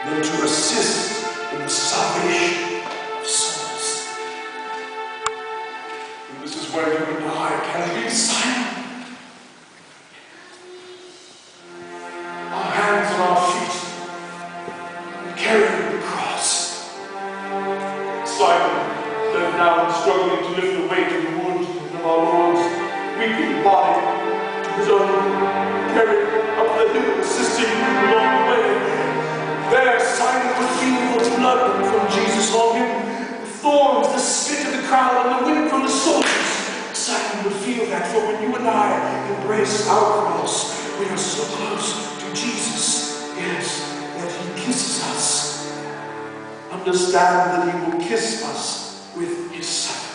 than to assist in the salvation of souls. And this is where you and I can be silent. Our hands and our feet carrying the cross. Simon, then now struggling to lift the weight of the wound of our Lord's weeping body to his own, carried up the hill, assisting along the way. There, Simon could feel the blood from Jesus on him, the thorns, the spit of the crowd, and the whip from the soldiers. Simon would feel that, for when you and I embrace our cross, we are so close to Jesus, yes, that he kisses us. Understand that he will kiss us with his suffering.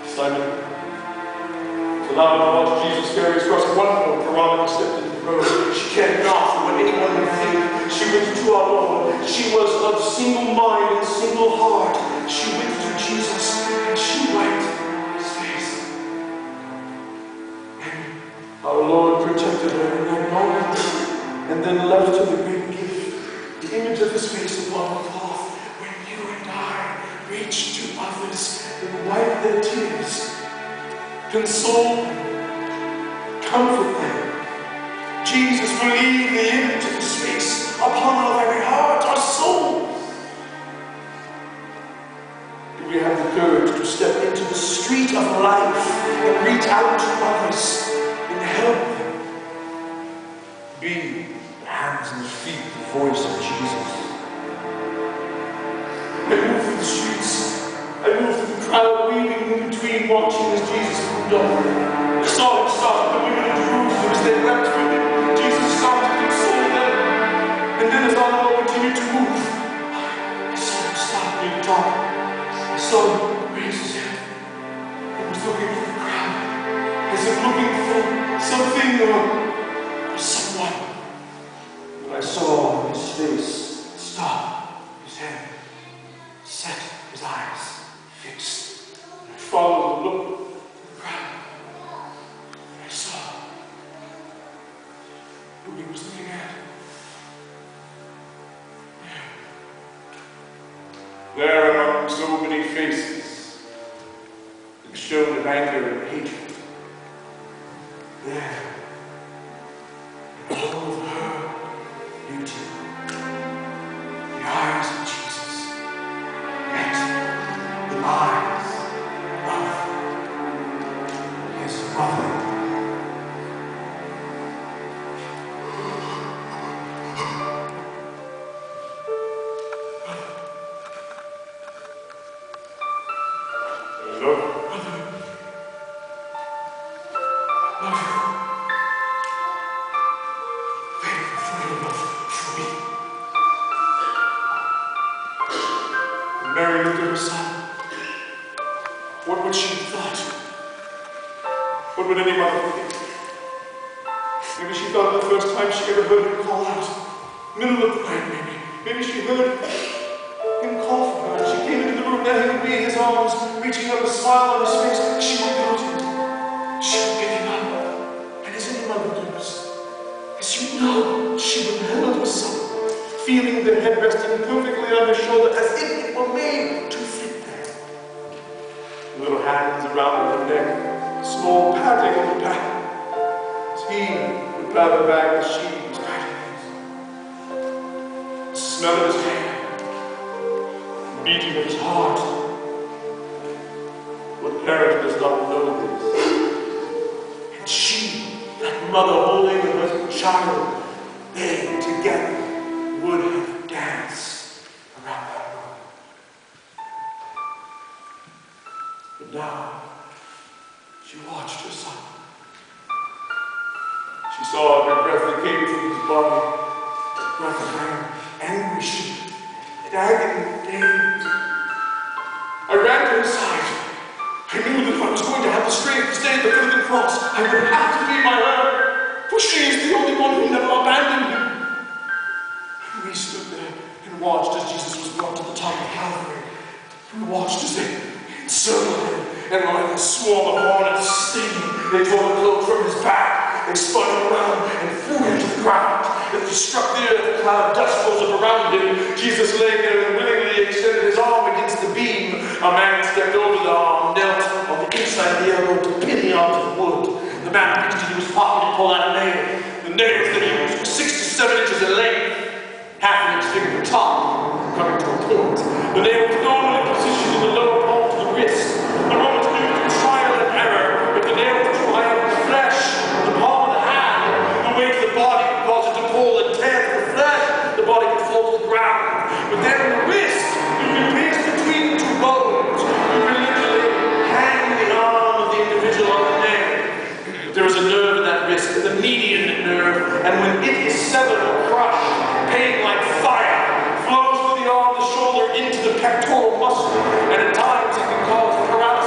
Simon was allowed to watch Jesus carry his cross. At one point, Veronica stepped into the road. She cared not for what anyone would think. She went to our Lord. She was of single mind and single heart. She went to Jesus and she wiped his face. And our Lord protected her in that moment, and then left her the great gift, the image of his face upon the cloth. When you and I reach to others and wipe their tears, console them, comfort them, Jesus will leave the image of his face upon our very heart, our soul. Do we have the courage to step into the street of life and reach out to others and help them? Be the hands and feet, the voice of Jesus. I move through the streets. I move through the crowd, weaving in between, watching as Jesus moved on. I saw him stop the women of Jerusalem as they wept for him. Jesus stopped to console them. And then as our Lord continued to move, I saw him stop near the top. I saw him raise his head. He was looking for the crowd, as if looking for something or someone. But I saw his face stop, his head set, his eyes fixed. And I followed the look of the crowd. And I saw who he was looking at. There among so many faces that showed of anger and hatred. There, in all of her beauty, the eyes of Jesus met the eyes of his mother. Mary looked at her son. What would she have thought? What would any mother think? Maybe she thought the first time she ever heard him call out. Middle of the night, maybe. Maybe she heard him call for her. She came into the room, there he would be in his arms, reaching up, a smile on his face. She would go to him. She would get him up. And as any mother does, as you know, she would hold her son, feeling the head resting perfectly on his shoulder, as if it were made to fit there. Little hands around her neck, small patting on the back, as he would pat her back as she was patting his. The smell of his hair, the beating of his heart. What parent does not know this? And she, that mother holding her child, they together would have danced around that room. But now, she watched her son. She saw every breath that came from his body, a breath of anguish and agony and pain. I ran to his side. I knew that if I was going to have the strength to stay at the foot of the cross, I would have to be by her, for she is the only one who never abandoned him. We stood there and watched as Jesus was brought to the top of Calvary. We watched as they encircled him, and like a swarm of hornets stinging, they tore the cloak from his back. They spun him around and threw him to the ground. And just laying there and willingly extended his arm against the beam. A man stepped over the arm, knelt on the inside of the elbow to pin the arm to the wood. The man reached into his pocket and pulled out a nail. The nails that he used were 6 to 7 inches in length, half an inch thick at the top, coming to a point. The nail was normally positioned in the lower palm of the wrist. The Romans knew through trial and error if the nail was too high up the flesh, the palm of the hand, the weight of the body would cause it to pull and tear through the flesh, the body could fall to the ground. But then in the wrist, you can pierce between the two bones. You can literally hang the arm of the individual on the nail. But there is a nerve in that wrist, the median nerve, and when it is severed or crushed, pain like fire flows through the arm, the shoulder, into the pectoral muscle, and at times it can cause paralysis.